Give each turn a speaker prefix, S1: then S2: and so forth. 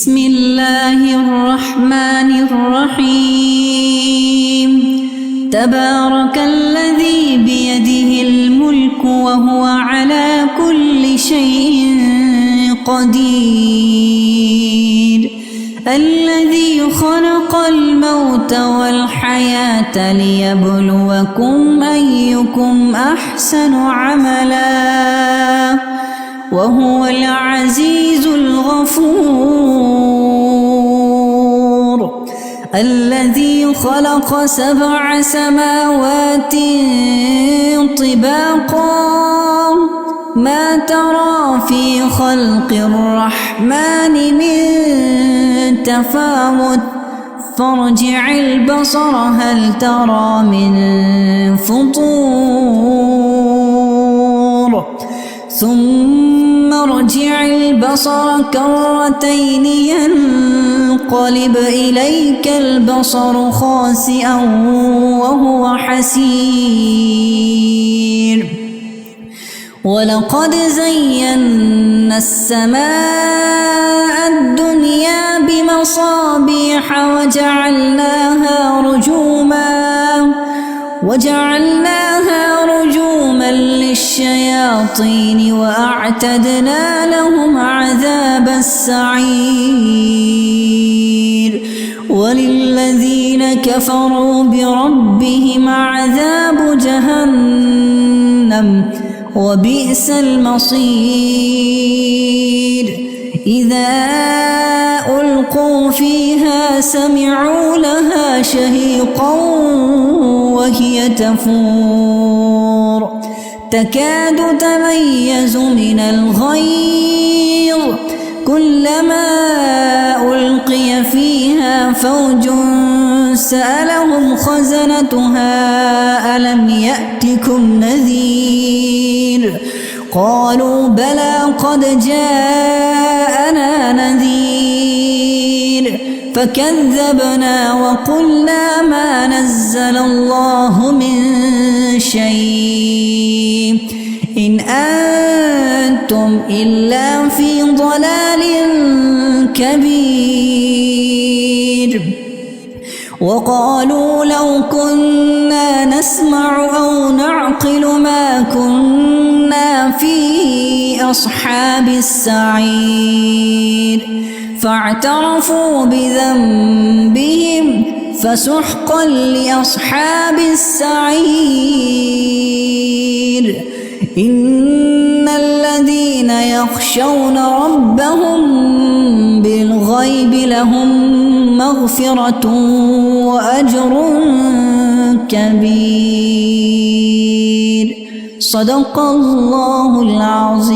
S1: بسم الله الرحمن الرحيم تبارك الذي بيده الملك وهو على كل شيء قدير الذي خلق الموت والحياة ليبلوكم أيكم أحسن عملا وهو العزيز الغفور الذي خلق 7 سماوات طباقا ما ترى في خلق الرحمن من تفاوت فارجع البصر هل ترى من فطور ثم ارجع البصر كرتين ينقلب إليك البصر خاسئا وهو حسير ولقد زينا السماء الدنيا بمصابيح وجعلناها رجوما للشياطين وأعتدنا لهم عذاب السعير وللذين كفروا بربهم عذاب جهنم وبئس المصير إذا ألقوا فيها سمعوا لها شهيقا وهي تفور تكاد تميز من الغيظ كلما ألقي فيها فوج سألهم خزنتها ألم يأتكم نذير قالوا بلى قد جاءنا نذير فكذبنا وقلنا ما نزل الله من شيء إن أنتم إلا في ضلال كبير وقالوا لو كنا نسمع أو نعقل ما كنا في أصحاب السعير فاعترفوا بذنبهم فسحقا لأصحاب السعير إن الذين يخشون ربهم بالغيب لهم مغفرة وأجر كبير صدق الله العظيم.